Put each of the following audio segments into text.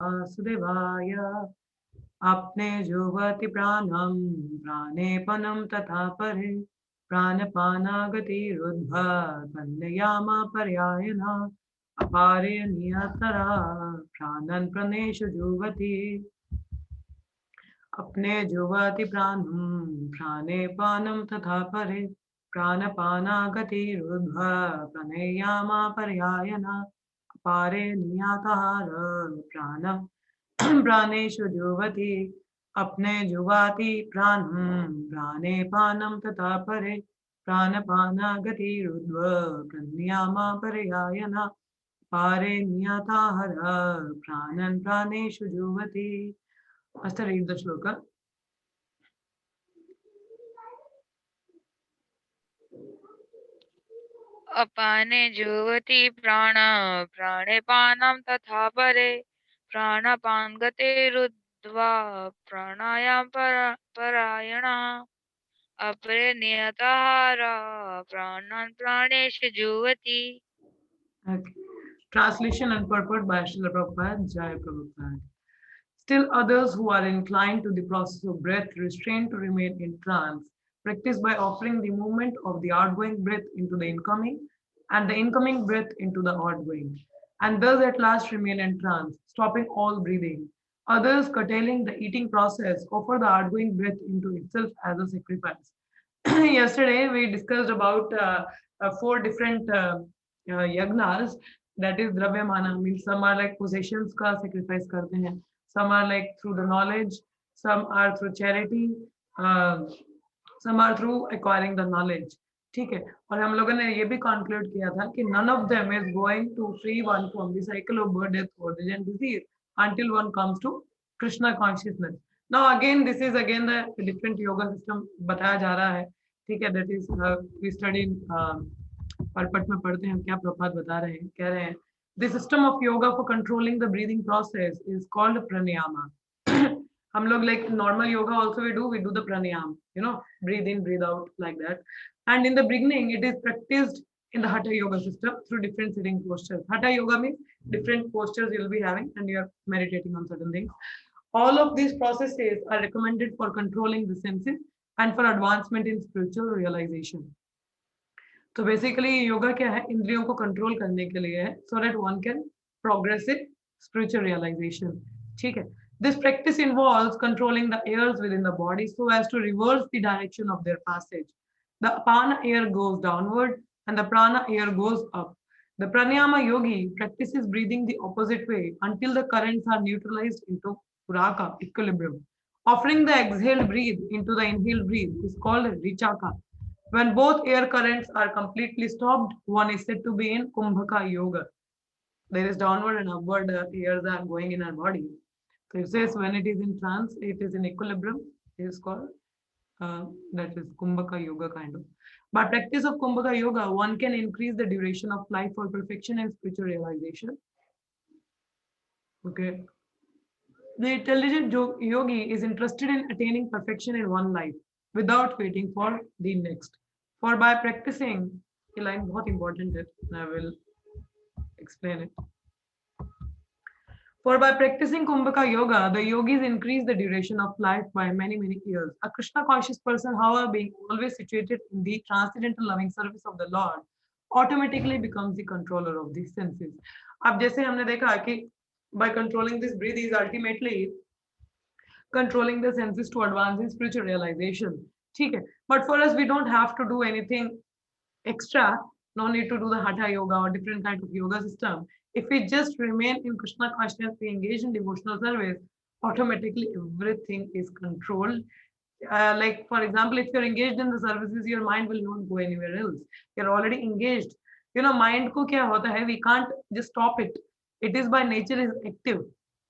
वासुदेवाय अपने जुवति प्राणं प्राणेपनं तथा परे प्राणपानागतिरुद्ध तन्ययामा पर्यायना अपारे नियतरा प्राणन् प्रणेषु जुवति अपने जुवति प्राणं प्राणे पानं तथा परे प्राणपानागतिरुद्ध प्रणेयामा पर्यायना अपारे नियतहार प्राणं प्राणेषु जुवति अपने जुवाति प्राणं प्राणे पानं तथा परे प्राणपानागतिरुद्ध प्रन्यामा पर्यायना पारे नियताहर प्राणन् प्राणेषु जुवति. Must I read the shloka? अपाने जुवति प्राण प्राणेपानं तथा परे प्राणपान गतिरुद्ध्वा प्राणायाम परायणा अपरे नियताहारा प्राणान् प्राणेषु जुवति. Okay. Translation and purport by Srila Prabhupada, Jai Prabhupada. Still others who are inclined to the process of breath restrained to remain in trance, practice by offering the movement of the outgoing breath into the incoming and the incoming breath into the outgoing, and thus at last remain in trance, stopping all breathing. Others, curtailing the eating process, offer the outgoing breath into itself as a sacrifice. Yesterday, we discussed about four different yagnas, that is Dravyamana, means some are like possessions ka sacrifice karte hain, some are like through the knowledge, some are through charity, uh, some are through acquiring the knowledge. ठीक है. और हम लोगों ने ये भी conclude किया था कि none of them is going to free one from the cycle of birth, death, old age and disease until one comes to Krishna consciousness. Now again, this is again the different yoga system बताया जा रहा है. ठीक है. That is we study purport में पढ़ते हैं क्या प्रभात बता रहे हैं, कह रहे हैं the system of yoga for controlling the breathing process is called pranayama. हम लोग like normal yoga also we do the pranayam, you know, breathe in, breathe out like that. And in the beginning, it is practiced in the hatha yoga system through different sitting postures. Hatha yoga means different postures you'll be having and you're meditating on certain things. All of these processes are recommended for controlling the senses and for advancement in spiritual realization. तो basically yoga क्या है, इंद्रियों को control करने के लिए है, so that one can progress in spiritual realization. ठीक है. This practice involves controlling the airs within the body so as to reverse the direction of their passage. The apana air goes downward and the prana air goes up. The pranayama yogi practices breathing the opposite way until the currents are neutralized into puraka, equilibrium. Offering the exhaled breath into the inhaled breath is called richaka. When both air currents are completely stopped, one is said to be in Kumbhaka Yoga. There is downward and upward airs are going in our body. So it says when it is in trance, it is in equilibrium. It is called that is Kumbhaka Yoga kind of. By practice of Kumbhaka Yoga, one can increase the duration of life for perfection and spiritual realization. Okay. The intelligent yogi is interested in attaining perfection in one life without waiting for the next. For by practicing, a line बहुत important है, I will explain it. For by practicing Kumbhaka Yoga, the yogis increase the duration of life by many, many years. A Krishna conscious person, however, being always situated in the transcendental loving service of the Lord, automatically becomes the controller of these senses. अब जैसे हमने देखा कि by controlling this breath is ultimately controlling the senses to advance in spiritual realization. ठीक है. But for us, we don't have to do anything extra. No need to do the hatha yoga or different kind of yoga system. If we just remain in Krishna consciousness, we engage in devotional service, automatically everything is controlled. Like for example, if you're engaged in the services, your mind will not go anywhere else. You're already engaged. You know, mind ko kya hota hai? We can't just stop it. It is by nature is active.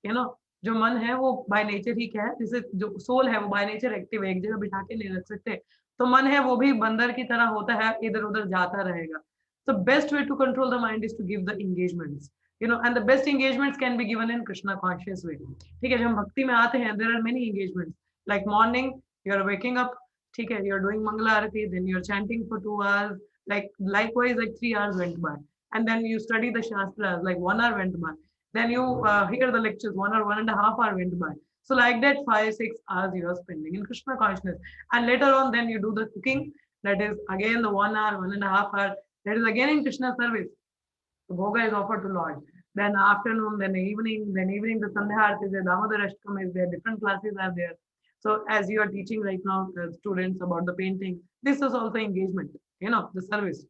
You know, जो मन है वो by nature ही क्या है, जैसे जो soul है वो बाय नेचर एक्टिव है, एक जगह बिठा के नहीं रख सकते. तो मन है वो भी बंदर की तरह होता है, इधर उधर जाता रहेगा. So best way to control the mind is to give the engagements, you know, and the best engagements can be given in Krishna conscious way. ठीक है. जब हम भक्ति में आते हैं, there are many engagements. Like morning, you are waking up, ठीक है, you are doing Mangala Arati, then you are chanting for 2 hours. Like likewise, like 3 hours went by, and then you study the shastras, like 1 hour went by. then you hear the lectures, 1 or 1.5 hours went by. So like that, 5-6 hours you are spending in Krishna consciousness, and later on then you do the cooking, that is again the 1 hour, 1.5 hours, that is again in Krishna service. The bhoga is offered to Lord. Then afternoon, then evening the Sandhya Aarti is there, Damodar Ashtam is there, different classes are there. So as you are teaching right now students about the painting, this is also engagement, the service.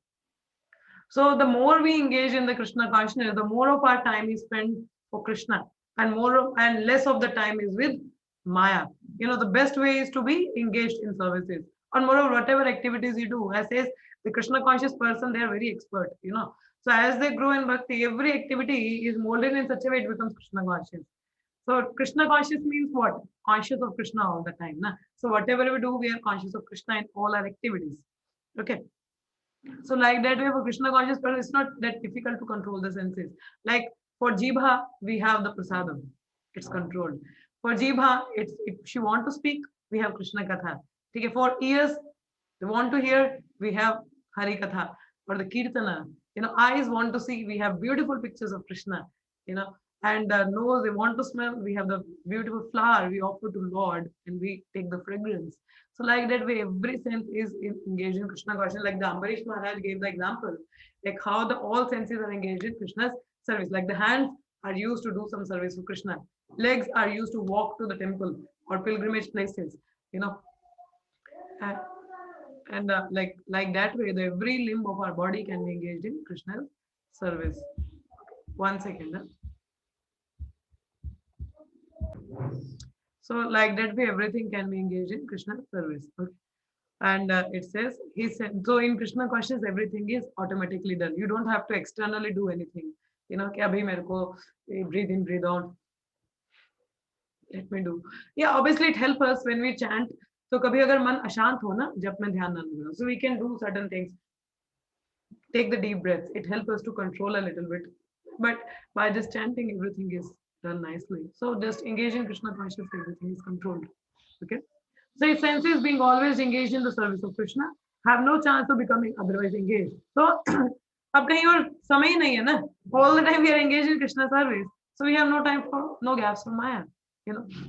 So the more we engage in the Krishna consciousness, the more of our time is spent for Krishna, and and less of the time is with Maya. The best way is to be engaged in services. And moreover, whatever activities you do, as says the Krishna conscious person, they are very expert. So as they grow in bhakti, every activity is molded in such a way it becomes Krishna conscious. So Krishna conscious means what? Conscious of Krishna all the time. Na? So whatever we do, we are conscious of Krishna in all our activities. Okay. So like that way, for Krishna conscious person, it's not that difficult to control the senses. Like for Jibha, we have the prasadam. It's controlled. For Jibha, if she want to speak, we have Krishna Katha. Okay, for ears, they want to hear, we have Hari Katha. For the Kirtana, eyes want to see, we have beautiful pictures of Krishna. And nose, they want to smell, we have the beautiful flower we offer to Lord, and we take the fragrance. So like that way, every sense is engaged in Krishna consciousness. Like the Ambarish Maharaj gave the example, like how all senses are engaged in Krishna's service. Like the hands are used to do some service for Krishna. Legs are used to walk to the temple or pilgrimage places, and like that way, every limb of our body can be engaged in Krishna's service. 1 second. So like that way, everything can be engaged in Krishna service. Okay. And it says, he said, so in Krishna consciousness, everything is automatically done. You don't have to externally do anything. कि अभी मेरे को breathe in, breathe out. Let me do. Yeah, obviously it helps us when we chant. So कभी अगर मन अशांत हो ना, जब में ध्यान ना लगे, so we can do certain things. Take the deep breaths. It helps us to control a little bit. But by just chanting, everything is done nicely. So just engage in Krishna consciousness, everything is controlled. Okay. So his senses being always engaged in the service of Krishna have no chance of becoming otherwise engaged. So अब कहीं और समय ही नहीं है ना. All the time we are engaged in Krishna service. So we have no gaps for Maya.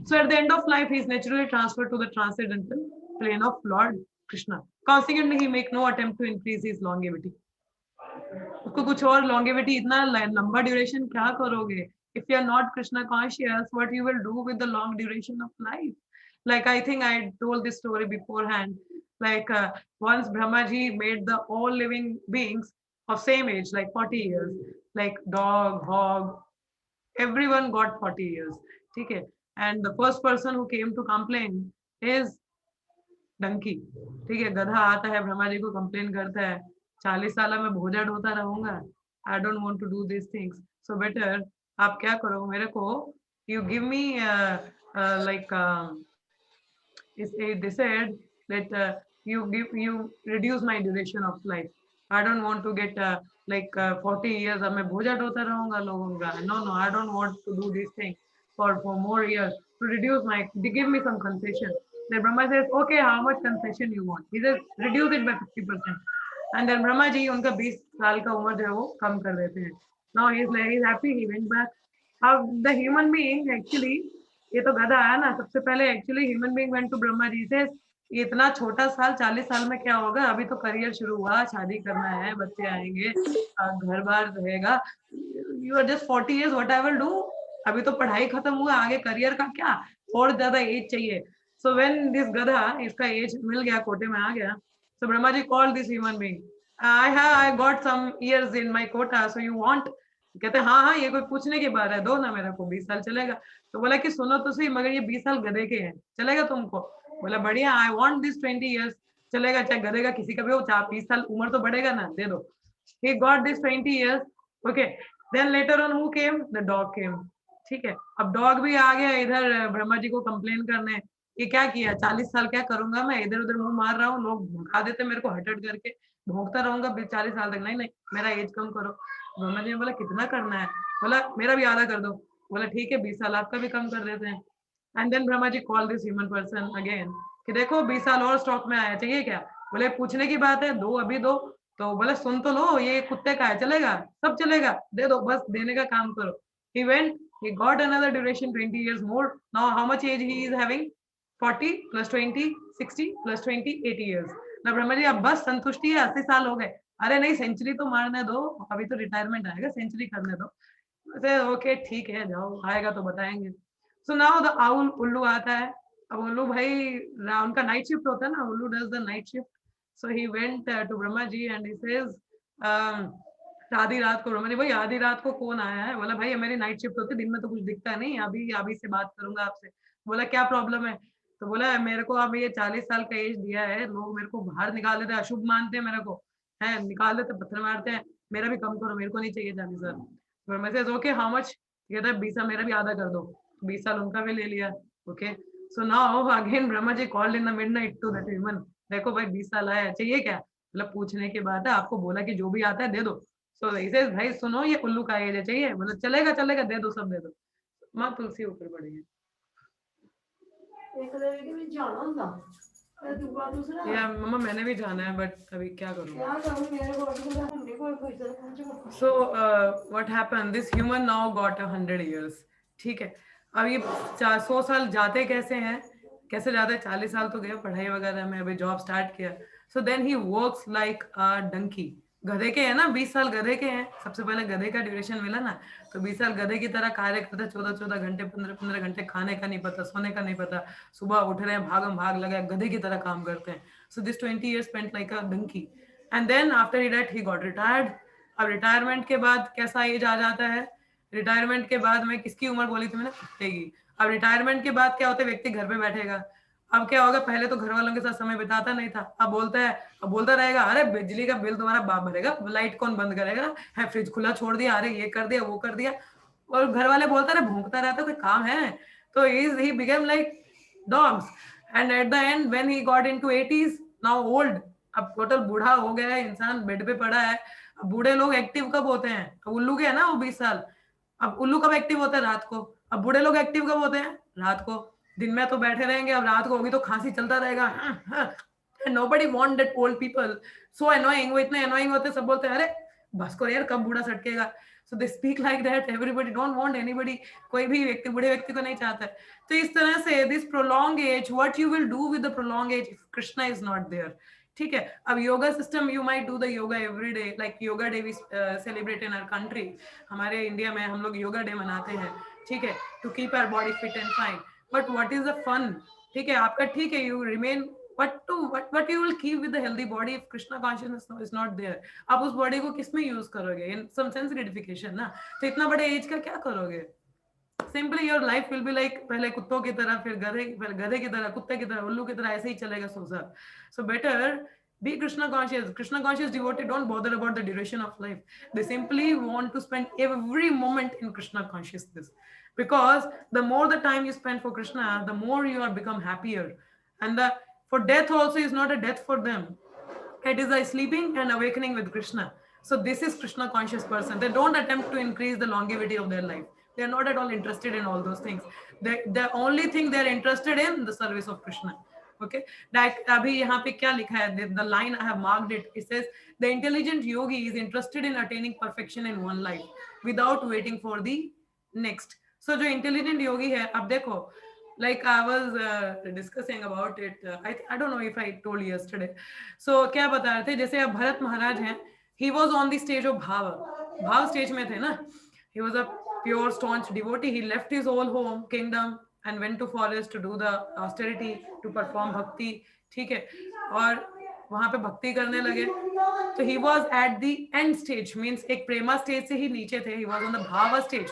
So at the end of life, he is naturally transferred to the transcendental plane of Lord Krishna. Consequently, he make no attempt to increase his longevity. उसको कुछ और longevity इतना लंबा duration क्या करोगे? If you are not Krishna conscious, what you will do with the long duration of life? Like I think I told this story beforehand. Like once Brahmaji made the all living beings of same age, like 40 years, like dog, hog, everyone got 40 years. Okay? And the first person who came to complain is donkey. ठीक है, गधा आता है ब्रह्मा जी को complain करता है, 40 साल में भोजा ढोता रहूंगा, I don't want to do these things. So better आप क्या करो मेरे को, you give me like they said that you reduce my duration of life. I don't want to get like 40 years अब मैं भोजा ढोता रहूंगा लोगों का. No, I don't want to do these things for more years. To reduce they give me some concession. Then Brahma says, okay, how much concession you want? He says, reduce it by 50%. And then Brahma ji उनका 20 साल का उम्र जो है वो कम कर देते हैं. Now he's happy, he went back. अब the human being actually, ये तो गधा आया ना, सबसे पहले actually human being went to Brahma ji, says, इतना छोटा साल 40 साल में क्या होगा, अभी तो करियर शुरू हुआ, शादी करना है, बच्चे आएंगे, घर बार रहेगा. You are just 40 years, what I will do? अभी तो पढ़ाई खत्म हुआ, आगे करियर का क्या, और ज्यादा एज चाहिए. So when this गधा, इसका एज मिल गया, कोटे में आ गया, so Brahma ji called this human being. I got some years in my quota, so you want? कहते हाँ, ये कोई पूछने की बात है, दो ना मेरे को, 20 साल चलेगा. तो बोला कि सुनो तो सही, मगर ये 20 साल गधे के हैं, चलेगा तुमको? बोला बढ़िया, I want this 20 years, चलेगा, चाहे गधे का किसी का भी हो, 20 साल उम्र तो बढ़ेगा ना, दे दो. He got this 20 years, okay. Then later on who came? The dog came. ठीक है, अब डॉग भी आ गया इधर ब्रह्मा जी को कंप्लेन करने. ये क्या किया, 40 साल क्या करूंगा मैं, इधर उधर मुंह मार रहा हूँ, लोग भगा देते मेरे को, हट करके भोंकता रहूंगा 40 साल तक. नहीं, मेरा एज कम करो. ब्रह्मा जी ने बोला कितना करना है? बोला मेरा भी आधा कर दो. बोला ठीक है, 20 साल आपका भी कम कर देते हैं. And then Brahma ji call this human person again कि देखो 20 साल और स्टॉक में आया, चाहिए क्या? बोले पूछने की बात है, दो अभी दो. तो बोले सुन तो लो, ये कुत्ते का है, चलेगा? सब चलेगा, दे दो, बस देने का काम करो. He went, he got another duration 20 years more. Now how much age he is having? 40 plus 20, 60 plus 20, 80 years. ना ब्रह्मा जी अब बस संतुष्टि है, 80 साल हो गए. अरे नहीं, सेंचुरी तो मारने दो, अभी तो रिटायरमेंट आएगा, सेंचुरी करने दो. ओके ठीक है, जाओ, आएगा तो बताएंगे. सो नाउ द आउल उल्लू आता है. अब उल्लू भाई उनका नाइट शिफ्ट होता है ना, उल्लू does the night shift. So he went to Brahma ji and he says, आधी रात को ब्रह्मा जी, भाई आधी रात को कौन आया है? बोला भाई मेरी नाइट शिफ्ट होती है, दिन में तो कुछ दिखता नहीं, अभी अभी से बात करूंगा आपसे. बोला क्या प्रॉब्लम है? तो बोला मेरे को अब ये 40 साल का एज दिया है, लोग मेरे को बाहर निकाल देते हैं, अशुभ मानते हैं मेरे को, है निकाल देते, पत्थर मारते हैं. मेरा भी कम करो, मेरे को नहीं चाहिए 40 साल. तो मैं से ओके हाउ मच? कहता है 20 साल मेरा भी आधा कर दो. 20 साल उनका भी ले लिया. Okay, so now again Brahma ji called in the midnight to that human. देखो भाई 20 साल आया, चाहिए क्या? मतलब पूछने की बात है, आपको बोला कि जो भी आता है दे दो. सो इसे भाई सुनो, ये उल्लू का एज है, चाहिए? मतलब चलेगा चलेगा, दे दो, सब दे दो. माँ तुलसी ऊपर पड़ी है. या मम्मा मैंने भी जाना है, बट अभी क्या करूँ? So what happened, this human now got 100 years. ठीक है, अब ये 100 साल जाते कैसे हैं, कैसे जाते हैं? 40 साल तो गए पढ़ाई वगैरह में, अभी जॉब स्टार्ट किया. So then he works like a donkey. गधे के है ना, 20 साल गधे के हैं. सबसे पहले गधे का ड्यूरेशन मिला ना, तो 20 साल गधे की तरह कार्य करते, 14-14 घंटे, 15-15 घंटे, खाने का नहीं पता, सोने का नहीं पता, सुबह उठ रहे हैं, भागम भाग लगा, गधे की तरह काम करते हैं. So this 20 years spent like a donkey. And then after that he got retired. अब रिटायरमेंट के बाद कैसा एज आ जाता है? रिटायरमेंट के बाद में किसकी उम्र बोली थी मैंने? कुत्ते की. अब रिटायरमेंट के बाद क्या होता है? व्यक्ति घर पे बैठेगा. अब क्या होगा? पहले तो घर वालों के साथ समय बिताता नहीं था, अब बोलता है, अब बोलता रहेगा अरे बिजली का बिल तुम्हारा बाप भरेगा, लाइट कौन बंद करेगा, है फ्रिज खुला छोड़ दिया, अरे ये कर दिया, वो कर दिया. और घर वाले बोलता रहे, भूखता रहता, कोई काम है? तो he became like dogs. And eight the and when he got into 80s, now old. अब टोटल बूढ़ा हो गया है इंसान, बेड पे पड़ा है. अब बूढ़े लोग एक्टिव कब होते हैं? उल्लू के है ना वो 20 साल. अब उल्लू कब एक्टिव होता है? रात को. अब बूढ़े लोग एक्टिव कब होते हैं? रात को. दिन में तो बैठे रहेंगे, अब रात को होगी तो खांसी चलता रहेगा. nobody want that old people, so annoying. वो इतने annoying होते, सब बोलते हैं अरे बस करो यार, कब बूढ़ा सटकेगा. so they speak like that. everybody don't want anybody, कोई भी व्यक्ति बूढ़े व्यक्ति को नहीं चाहता है. तो इस तरह से this prolonged age, what you will do with the prolonged age if Krishna is not there? ठीक है, अब yoga system, you might do the yoga every day, like yoga day we celebrate in our country. हमारे India में हम लोग yoga day मनाते हैं, ठीक है, to keep our body fit and fine. But what is the fun? ठीक है, आपका ठीक है, you remain, what you will keep with the healthy body if Krishna consciousness is not there? आप उस बॉडी को किस में यूज करोगे? इन सम सेंस ग्रेटिफिकेशन ना. तो इतना बड़े एज का क्या करोगे? Simply your life will be like, पहले कुत्तों की तरह, फिर गधे की तरह, कुत्ते की तरह, उल्लू की तरह, ऐसे ही चलेगा संसार. So better be Krishna conscious. Krishna conscious devotee don't bother about the duration of life. They simply want to spend every moment in Krishna consciousness, because the more the time you spend for Krishna, the more you are become happier. And the for death also is not a death for them, it is a sleeping and awakening with Krishna. So this is Krishna conscious person. They don't attempt to increase the longevity of their life. They are not at all interested in all those things. The only thing they are interested in the service of Krishna. Okay, like अभी यहाँ पे क्या लिखा है? The line I have marked it. It says the intelligent yogi is interested in attaining perfection in one life without waiting for the next. So जो intelligent yogi है, अब देखो, like I was discussing about it. I don't know if I told you yesterday. So क्या बता रहे थे? जैसे अब भरत महाराज हैं, he was on the stage of भाव stage में थे ना. He was a pure staunch devotee. He left his whole home kingdom and went to forest to do the austerity, to perform bhakti. ठीक है, और वहां पे भक्ति करने लगे. तो he was at the end stage, means एक प्रेमा stage से ही नीचे थे. He was on the bhava stage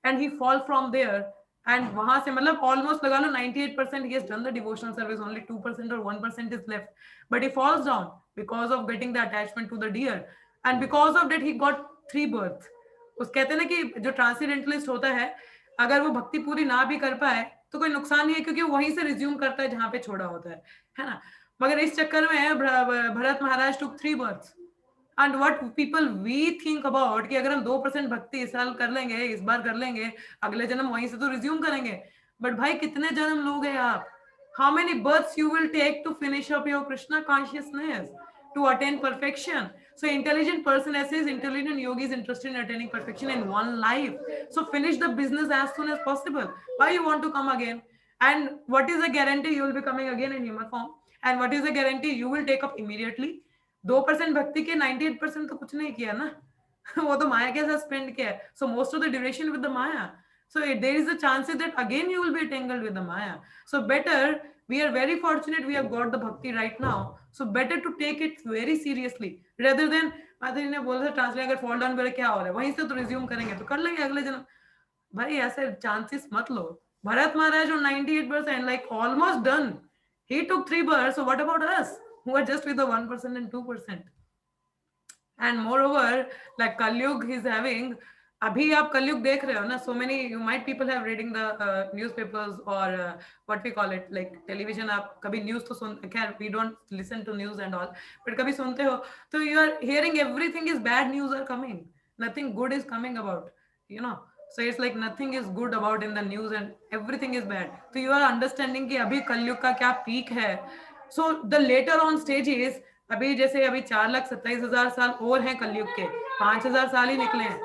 and he fall from there. And वहां से मतलब almost लगा लो 98% he has done the devotional service, only 2% or 1% is left. But he falls down because of getting the attachment to the deer, and because of that he got 3 births. उस कहते हैं ना कि जो ट्रांसडेंटलिस्ट होता है, अगर वो भक्ति पूरी ना भी कर पाए तो कोई नुकसान नहीं है, क्योंकि वहीं से रिज्यूम करता है जहां पे छोड़ा होता है ना. मगर इस चक्कर में भरत महाराज took 3 births. And what people we think about कि अगर हम 2% भक्ति इस साल कर लेंगे, इस बार कर लेंगे, अगले जन्म वहीं से तो रिज्यूम करेंगे. बट भाई कितने जन्म लोगे आप? How many births you will take to finish up your Krishna consciousness, to attain perfection. So intelligent person says intelligent yogi is interested in attaining perfection in one life. So finish the business as soon as possible. Why you want to come again? And what is the guarantee you will be coming again in human form? And what is the guarantee you will take up immediately? 2% भक्ति के 98% तो कुछ नहीं किया ना. वो तो माया के साथ स्पेंड किया है. So most of the duration with the Maya. So there is a chance that again you will be entangled with the Maya. So better, we are very fortunate we have got the bhakti right now. So better to take it very seriously rather than माता जी ने बोला था translate अगर fall down करे क्या हो रहा है वहीं से तो रिज्यूम करेंगे तो कर लेंगे अगले जन्म. भाई ऐसे चांसेस मत लो. भरत महाराज on 98% like almost done. He took 3 births. So what about us who are just with the 1% and 2%? And moreover, like Kalyug is having, अभी आप कलयुग देख रहे हो ना. So many you might people have reading the newspapers or what we call it like television. आप कभी news तो सुन, खैर we don't listen to news and all, but कभी सुनते हो तो you are hearing everything is bad news are coming, nothing good is coming about, you know. So it's like nothing is good about in the news and everything is bad. So you are understanding कि अभी कलयुग का क्या peak है. So the later on stages, अभी जैसे अभी 4,27,000 साल और हैं कलयुग के, 5,000 साल ही निकले हैं.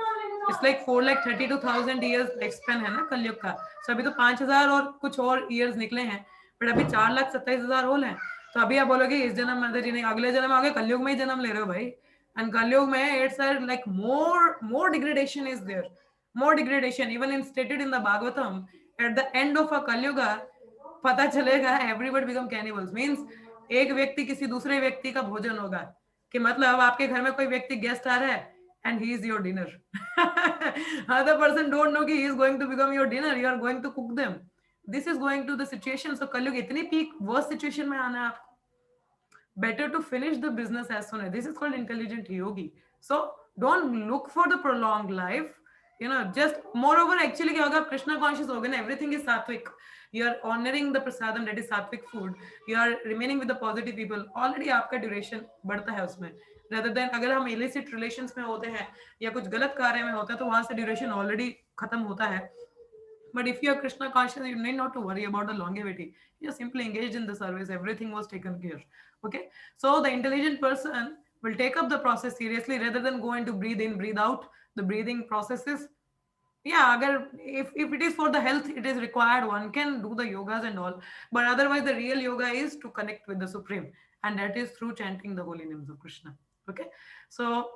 It's like 4,32,000 years life span है ना कलयुग का. सो अभी तो 5,000 और कुछ और ईयर्स निकले हैं, बट अभी 4,27,000 होल हैं. तो अभी आप बोलोगे इस जन्म माता जी नहीं, अगले जन्म आगे कलयुग में ही जन्म ले रहे हो भाई. एंड कलयुग में it's like more degradation is there, more degradation. Even in stated in the Bhagavatam at the end of a Kalyuga पता चलेगा एवरीबडी बिकम कैनिबल्स. मींस एक व्यक्ति किसी दूसरे व्यक्ति का भोजन होगा, कि मतलब आपके घर में कोई व्यक्ति गेस्ट आ रहा है and he is your dinner. Other person don't know कि he is going to become your dinner, you are going to cook them. This is going to the situation. So कलयुग इतनी peak worst situation में आना है आपको. Better to finish the business as soon as. This is called intelligent yogi. So don't look for the prolonged life, you know. Just moreover actually क्या होगा, आप Krishna conscious हो गए ना, everything is sattvic. You are honoring the prasadam, that is sattvic food. You are remaining with the positive people. Already आपका duration बढ़ता है उसमें. Rather than अगर हम illicit relations में होते हैं या कुछ गलत कार्य में होते हैं तो वहां से duration already खत्म होता है. But if you are Krishna conscious, you need not to worry about the longevity. You are simply engaged in the service. Everything was taken care. Okay. So the intelligent person will take up the process seriously rather than go into breathe in, breathe out. The breathing processes. Yeah, agar, if it is for the health, it is required. One can do the yogas and all. But otherwise, the real yoga is to connect with the Supreme. And that is through chanting the holy names of Krishna. Okay. So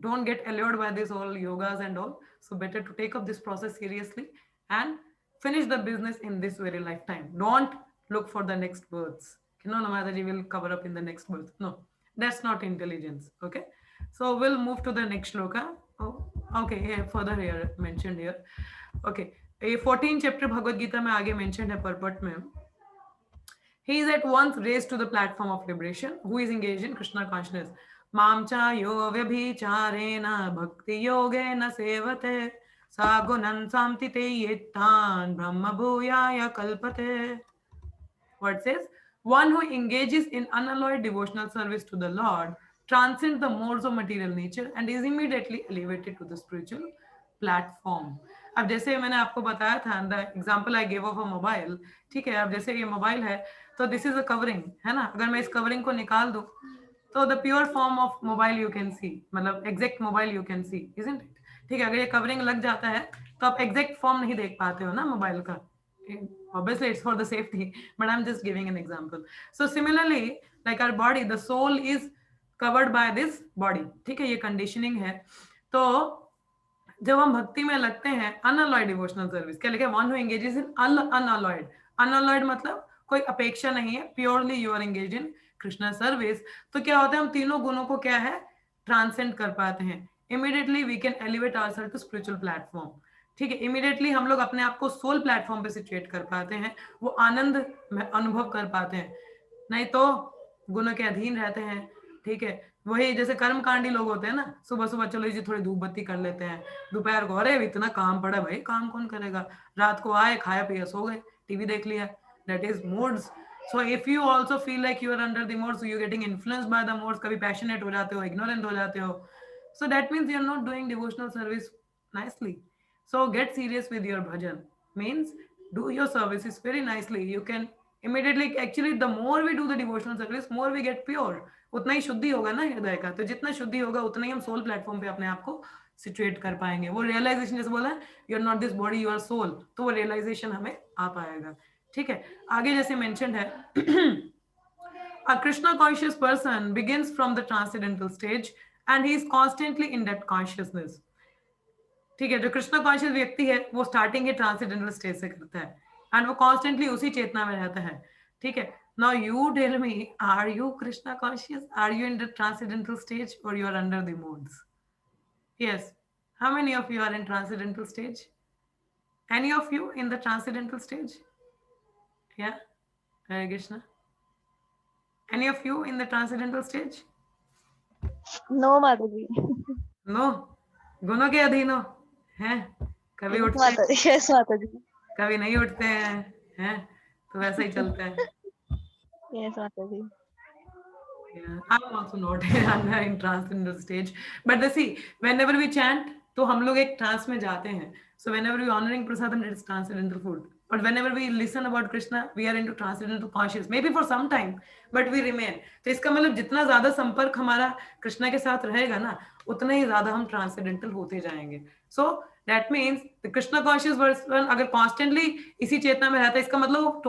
don't get allured by this all yogas and all. So better to take up this process seriously and finish the business in this very lifetime. Don't look for the next births. You know, Namadaji will cover up in the next birth. No, that's not intelligence. Okay. So we'll move to the next shloka. Oh, okay. Yeah, further here mentioned here. Okay. A 14 chapter Bhagavad Gita में आगे mentioned है purport में. He is at once raised to the platform of liberation, who is engaged in Krishna consciousness. माम चायो व्यभिचारेण भक्ति योगेन सेवते सा गुणं साम्तिते येत्तान् ब्रह्म भूयाय कल्पते. What says? One who engages in unalloyed devotional service to the Lord transcends the modes of material nature and is immediately elevated to the spiritual platform. अब जैसे मैंने आपको बताया था the example I give of a mobile. ठीक है, अब जैसे ये मोबाइल है तो दिस इज अ कवरिंग है ना. अगर मैं इस कवरिंग को निकाल दूं तो the pure form of mobile you can see, मतलब exact mobile you can see, isn't it. ठीक है, अगर ये कवरिंग लग जाता है तो आप एग्जैक्ट फॉर्म नहीं देख पाते हो ना मोबाइल का. Obviously it's for the safety, but I'm just giving an example. So similarly, like our body, the soul is covered by this body. ठीक है, ये conditioning है. तो जब हम भक्ति में लगते हैं अनअलॉयड डिवोशनल सर्विस, क्या लिखा है? One who engages in unalloyed. Unalloyed मतलब कोई अपेक्षा नहीं है, purely you are engage in Krishna service. तो क्या होता है, हम तीनों गुणों को क्या है ट्रांसेंड कर पाते हैं. Immediately we can elevate ourselves to spiritual platform. ठीक है, इमीडिएटली हम लोग अपने आप को सोल प्लेटफॉर्म पे सिचुएट कर पाते हैं, वो आनंद अनुभव कर पाते हैं. नहीं तो गुणों के अधीन रहते हैं. ठीक है, वही जैसे कर्मकांडी लोग होते हैं ना, सुबह सुबह चलो जी थोड़ी धूप बत्ती कर लेते हैं, दोपहर को अरे इतना काम पड़ा भाई, काम कौन करेगा, रात को आए खाया पिया सो गए, टीवी देख लिया. That is moods. So if you also feel like you are under the moods, you getting influenced by the moods, कभी पैशनेट हो जाते हो, इग्नोरेंट हो जाते हो, so that means you're not doing devotional service nicely. So get serious with your bhajan. Means do your services very nicely. You can Immediately, actually, the more we do the devotional service, more we get pure. उतना ही शुद्धि होगा ना हृदय का, तो जितना शुद्धि होगा उतना ही हम सोल प्लेटफॉर्म पे अपने आप को सिचुएट कर पाएंगे. वो रियलाइजेशन, जैसे बोला you are not this body, you are soul, तो वो रियलाइजेशन हमें आ पाएगा. ठीक है, आगे जैसे मेंशन है, a Krishna conscious person begins from the transcendental stage and he is constantly in that consciousness. ठीक है, जो कृष्ण कॉन्शियस व्यक्ति है वो स्टार्टिंग ही ट्रांसेंडेंटल स्टेज से करता है एंड वो कॉन्स्टेंटली उसी चेतना में रहता है. ठीक है, now you tell me, are you Krishna conscious, are you in the transcendental stage or you are under the modes? Yes, how many of you are in transcendental stage? Any of you in the transcendental stage? या Hare Krishna, any of you in the transcendental stage? No माता जी. No, गुणों के अधीन हो हैं, कभी Yes, उठते हैं, माता जी. Yes, माता जी. कभी नहीं उठते हैं, तो वैसा ही चलता है. Yes, माता जी. Yeah, I'm also not in transcendental stage, but see, whenever we chant, तो हम लोग एक ट्रांस में जाते हैं. So whenever we honoring prasadam, it's transcendental food. But whenever we listen about Krishna, we are into transcendental conscious. Maybe for some time, but we remain. तो इसका मतलब जितना ज्यादा संपर्क हमारा कृष्णा के साथ रहेगा ना, उतना ही ज्यादा हम ट्रांसेंडेंटल होते जाएंगे. So that means the Krishna conscious person अगर constantly इसी चेतना में रहता है, इसका मतलब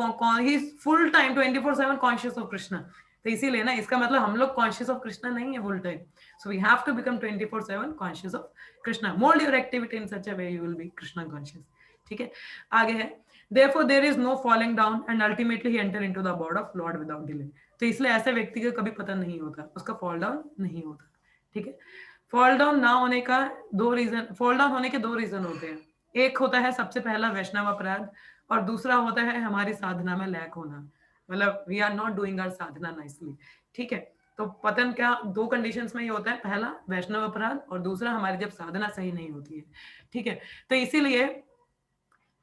he is full time 24/7 conscious of Krishna. तो इसीलिए ना, इसका मतलब हम लोग कॉन्शियस ऑफ कृष्णा नहीं है full time. So we have to become 24/7 conscious of Krishna. Mould your activity in such a way you will be Krishna conscious. ठीक है, आगे है, therefore there is no falling down and ultimately he enter into the abode of Lord without delay. तो इसलिए ऐसे व्यक्ति का कभी पता नहीं होता, उसका फॉल डाउन नहीं होता. ठीक है, फॉल डाउन ना होने का फॉल डाउन होने के दो रीजन होते हैं. एक होता है सबसे पहला वैष्णव अपराध, और दूसरा होता है हमारी साधना में लैक होना, मतलब we are not doing our sadhana nicely. ठीक है, तो पतन क्या दो कंडीशंस में ही होता है, पहला वैष्णव अपराध और दूसरा हमारी जब साधना सही नहीं होती है. ठीक है, तो इसीलिए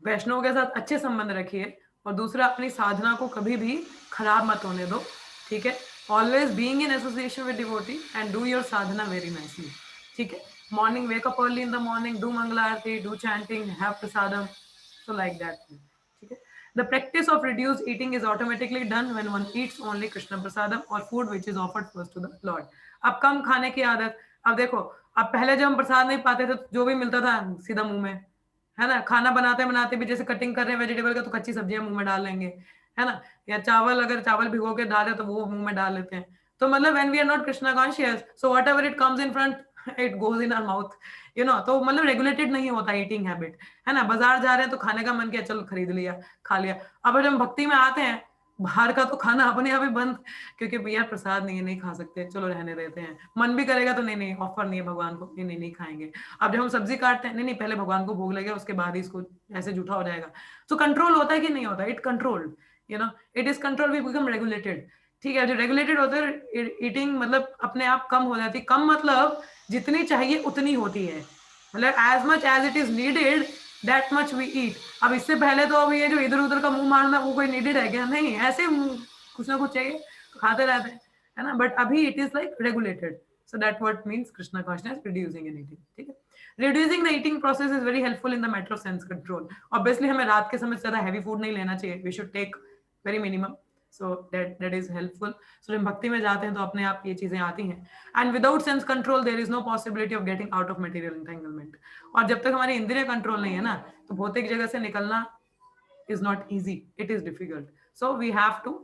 वैष्णव के साथ अच्छे संबंध रखिए, और दूसरा अपनी साधना को कभी भी खराब मत होने दो. ठीक है, always being in association with devotee and do your sadhana very nicely. ठीक है, morning wake up early in the morning, do Mangala aarti, do chanting, have prasadam, so like that. ठीक है, the practice of reduced eating is automatically done when one eats only Krishna prasadam or food which is offered first to the Lord. अब कम खाने की आदत, अब देखो, अब पहले जब हम प्रसाद नहीं पाते थे, जो भी मिलता था सीधा मुंह में, है ना. खाना बनाते बनाते भी जैसे कटिंग कर रहे हैं वेजिटेबल का, तो कच्ची सब्जियां मुंह में डाल लेंगे, है ना. या चावल, अगर चावल भिगो के डाले तो वो मुंह में डाल लेते हैं. तो मतलब when we are not Krishna conscious, so whatever it comes in front, it goes in our mouth, you know. तो मतलब रेगुलेटेड नहीं होता ईटिंग हैबिट, है ना. बाजार जा रहे हैं तो खाने का मन किया, चलो खरीद लिया, खा लिया. अब जब भक्ति में आते हैं, बाहर का तो खाना अपने आप ही बंद, क्योंकि भैया प्रसाद नहीं खा सकते, चलो रहने देते हैं. मन भी करेगा तो नहीं ऑफर नहीं है भगवान को, नहीं खाएंगे. अब जब हम सब्जी काटते हैं, नहीं पहले भगवान को भोग लगेगा, उसके बाद ही इसको, ऐसे झूठा हो जाएगा. तो कंट्रोल होता है कि नहीं होता? It controlled, you know, it is control, we become regulated. ठीक है, जो रेगुलेटेड होता है ईटिंग, मतलब अपने आप कम हो जाती. कम मतलब जितनी चाहिए उतनी होती है, मतलब as much as it is needed, that much we eat. अब इससे पहले तो अब ये जो इधर उधर का मुंह मारना, वो कोई नीडेड है क्या? नहीं, ऐसे कुछ ना कुछ चाहिए तो खाते रहते हैं, है ना. बट अभी it is like regulated. So that what means Krishna consciousness, reducing in eating. ठीक है, reducing the eating process is very helpful in the matter of sense control. Obviously हमें रात के समय ज्यादा हैवी फूड नहीं लेना चाहिए, we should take very minimum. So that is helpful. So जब भक्ति में जाते हैं तो अपने आप ये चीजें आती हैं. And without sense control there is no possibility of getting out of material entanglement. और जब तक हमारी इंद्रिय कंट्रोल नहीं है ना, तो भौतिक जगह से निकलना is not easy. It is difficult. So we have to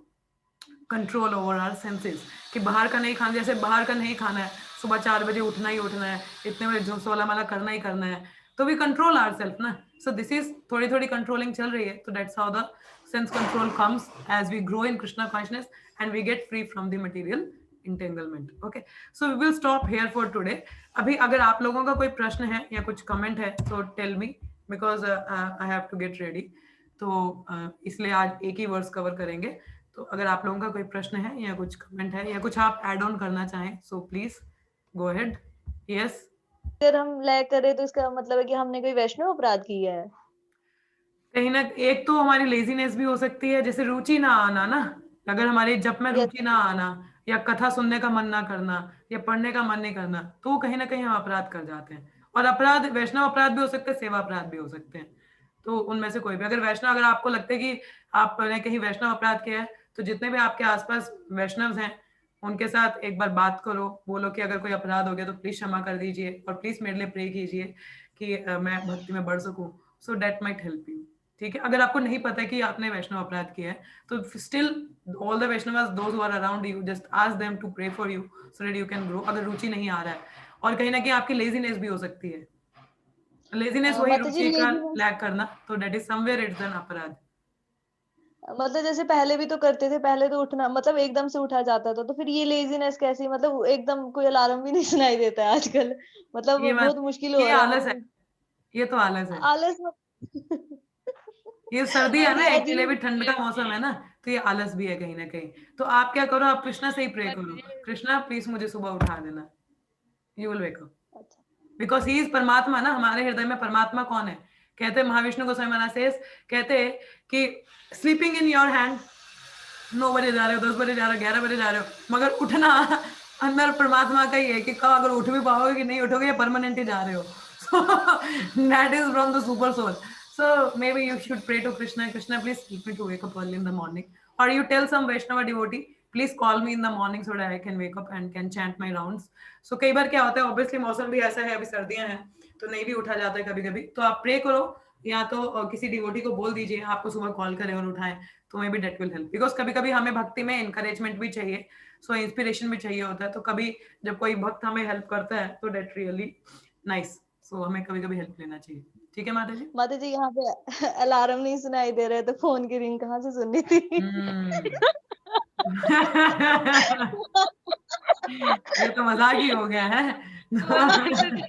control over our senses. कि बाहर का नहीं खाना, जैसे बाहर का नहीं खाना है, सुबह 4 बजे उठना ही उठना है, इतने बजे सोला माला करना ही करना है, तो we control ourselves ना. So this is थोड़ी कंट्रोलिंग चल रही है. तो that's how the sense control comes as we grow in Krishna consciousness and we get free from the material entanglement. Okay, so we will stop here for today. अभी अगर आप लोगों का कोई प्रश्न है या कुछ कमेंट है तो tell me, because I have to get ready. तो इसलिए आज एक ही वर्स कवर करेंगे. तो अगर आप लोगों का कोई प्रश्न है या कुछ कमेंट है या कुछ आप ऐड ऑन करना चाहें, so please go ahead. Yes. अगर हम लैग करें तो इसका मतलब है कि हमने कोई वैष्णव अपराध किया है. कहीं ना, एक तो हमारी लेजीनेस भी हो सकती है, जैसे रुचि ना आना ना. अगर हमारे जप में रुचि ना आना, या कथा सुनने का मन ना करना, या पढ़ने का मन नहीं करना, तो कहीं ना कहीं हम अपराध कर जाते हैं. और अपराध वैष्णव अपराध भी हो सकते हैं, सेवा अपराध भी हो सकते हैं. तो उनमें से कोई भी अगर वैष्णव, अगर आपको लगता है कि आपने कहीं वैष्णव अपराध किया है, तो जितने भी आपके आसपास वैष्णव हैं उनके साथ एक बार बात करो, बोलो कि अगर कोई अपराध हो गया तो प्लीज क्षमा कर दीजिए और प्लीज मेरे लिए प्रे कीजिए कि मैं भक्ति में बढ़ सकूं, so that might help you. ठीक है, अगर आपको नहीं पता है कि आपने वैष्णव अपराध किया है, तो still all the Vaishnavas those who are around you, just ask them to pray for you so that you can grow, अगर रुचि नहीं आ रहा है। और कहीं ना कहीं आपकी लेजीनेस भी हो सकती है, लेजीनेस वही माता जी रुचि का लेजीनेस लैक करना, तो that is somewhere it's an अपराध। मतलब जैसे पहले भी तो करते थे, पहले तो उठना मतलब एकदम से उठा जाता था, तो फिर ये लेजीनेस कैसी, मतलब एकदम कोई अलार्म भी नहीं सुनाई देता है आजकल, मतलब ये बहुत मत, मुश्किल हो ये रहा आलस है, है। ये तो आलस है। आलस ये सर्दी है ना, नहीं एक्चुअली अभी अजीब। ठंड का मौसम है ना, तो ये आलस भी है कहीं ना कहीं। तो आप क्या करो, आप कृष्णा से ही प्रे माता करो, जी कृष्णा प्लीज मुझे सुबह उठा देना, यू विल वेक अप, अच्छा। बिकॉज ही इज परमात्मा ना, हमारे हृदय में परमात्मा कौन है? कहते हैं महाविष्णु गोस्वामी महाराज says, कहते हैं कि स्लीपिंग इन योर हैंड, 9 बजे जा रहे हो, 10 बजे जा रहे हो, 11 बजे जा रहे हो, मगर उठना अंदर परमात्मा का ही है कि कब अगर उठ भी पाओगे कि नहीं उठोगे, या परमानेंट ही जा रहे हो। So that is from the super soul. So maybe you should pray to Krishna, Krishna please help me to wake up early in the morning, or you tell some Vaishnava devotee please call me in the morning so that I can wake up and can chant my rounds. So कई बार क्या होता है, obviously मौसम भी ऐसा है, अभी सर्दियां हैं तो नहीं भी उठा जाता है कभी कभी, तो आप प्रे करो, या तो किसी डिवोटी को बोल दीजिए आपको सुबह कॉल करें और उठाएं, तो may be that will help, because कभी कभी हमें भक्ति में इंकरेजमेंट भी चाहिए, सो इंस्पिरेशन भी चाहिए होता है, तो कभी जब कोई भक्त हमें हेल्प करता है तो डेट रियली नाइस, सो हमें कभी कभी हेल्प लेना चाहिए। ठीक है माता जी। माता जी यहाँ पे अलार्म नहीं सुनाई दे रहे, तो फोन की रिंग कहाँ से सुननी थी? ये तो मजाक ही हो गया है। माता जी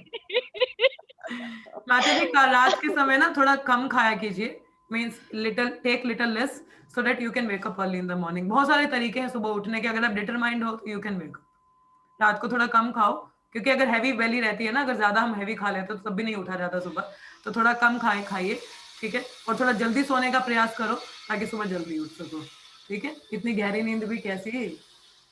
माता जी कल रात के समय ना थोड़ा कम खाया कीजिए, means little take little less, so that you can wake up early in the morning. बहुत सारे तरीके हैं सुबह उठने के, अगर आप डिटरमाइंड हो तो यू कैन वेक अप। रात को थोड़ा कम खाओ, क्योंकि अगर हैवी बेली रहती है ना, अगर ज्यादा हम हैवी खा लेते हैं तो तब भी नहीं उठा जाता सुबह, तो थोड़ा कम खाइए, ठीक है, और थोड़ा जल्दी सोने का प्रयास करो ताकि सुबह जल्दी उठ सको। ठीक है, इतनी गहरी नींद भी कैसी,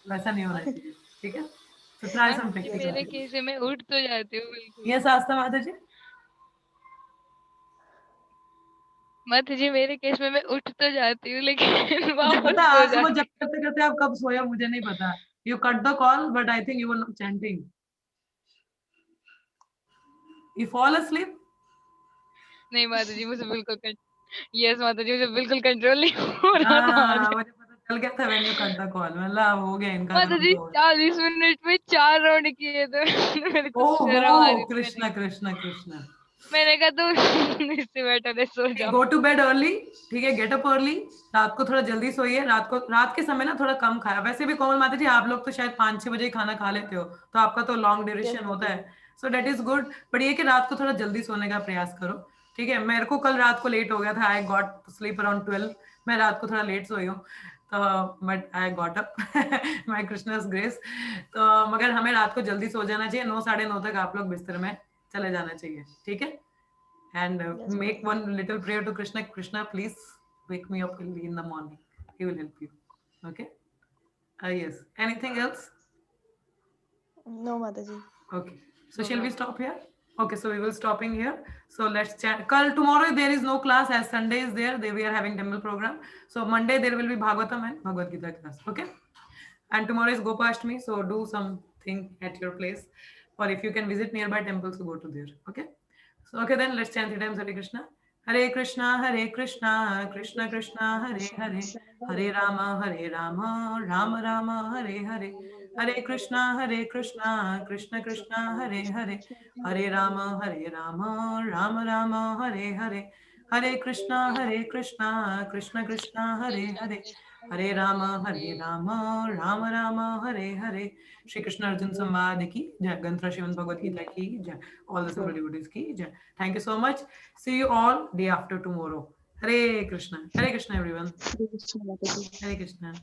वैसा नहीं होना चाहिए। ठीक है, तो ट्राई माता सम जी यस मेरे माता टेक्निक। जी। केस में मैं उठ तो जाती हूँ बिल्कुल। ये आस्था माता जी। माता जी मेरे केस में मैं उठ तो जाती हूँ लेकिन मुझे वापस पता है सो आज सुबह जब जाती करते करते आप कब सोया मुझे नहीं पता, you cut the call but I think you were not chanting, you fall asleep। हूँ। नहीं माता जी मुझे बिल्कुल यस माता जी मुझे बिल्कुल कंट्रोल नहीं हो रहा था आज। हाँ मुझे पता चल गया था when you cut the call, मतलब हो गया इनका माता काम जी तो। 40 मिनट में 4 राउंड किए थे मेरे को शर्म आ ओहो रही थी। कृष्णा कृष्णा कृष्णा। मैंने कहा तू इससे बेटर है सो जाओ। गो टू बेड अर्ली, ठीक है, गेट अप अर्ली, रात को थोड़ा जल्दी सोइए, रात के समय ना थोड़ा कम खाया, वैसे भी कोमल माता जी आप लोग तो शायद 5-6 बजे खाना खा लेते हो, तो आपका तो लॉन्ग यस ड्यूरेशन माता होता जी। है, सो डेट इज गुड, बट ये कि रात को थोड़ा जल्दी सोने का प्रयास करो। ठीक है, मेरे को कल रात को लेट हो गया था, आई गॉट स्लीप अराउंड 12, मैं रात को थोड़ा लेट सोई हूँ, तो but I got up my Krishna's grace. तो मगर हमें रात को जल्दी सो जाना चाहिए, 9-9:30 तक आप लोग बिस्तर में चले जाना चाहिए। ठीक है, and यस माता make ji. one little prayer to Krishna. Krishna, please wake me up early in the morning. He will help you. Okay. Yes. Anything else? No माता ji. Okay. So no shall we माता stop here? Okay. So we will stopping here. So let's chat. Tomorrow there is no class as Sunday is there. We are having temple program. So Monday there will be Bhagavatam and Bhagavad Gita class. Okay. And tomorrow is Gopashtami. So do something at your place. Or if you can visit nearby temples, so go to there. Okay. So okay then let's chant 3 times Hare Krishna. Hare Krishna, Hare Krishna, Krishna Krishna, Hare Hare, Hare Rama, Hare Rama, Rama Rama, Hare Hare, Hare Krishna, Hare Krishna, Krishna Krishna, Hare Hare, Hare Rama, Hare Rama, Rama Rama, Hare Hare, Hare Krishna, Hare Krishna, Krishna Krishna, Hare Hare, Hare Rama, Hare Rama, Rama Rama, Hare Hare. Shri Krishna Arjun Samvad ki jai, Gantra Shivan Bhagavad Gita ki jai, all the Sangha devotees ki jai. Thank you so much. See you all day after tomorrow. Hare Krishna. Hare Krishna everyone. Krishna माता जी। Hare Krishna.